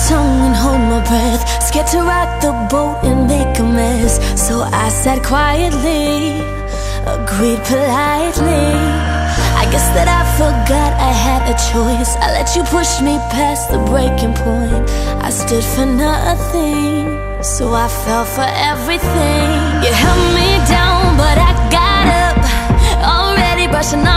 tongue and hold my breath, scared to rock the boat and make a mess. So I sat quietly, agreed politely. I guess that I forgot I had a choice. I let you push me past the breaking point. I stood for nothing, so I fell for everything. You held me down, but I got up, already brushing off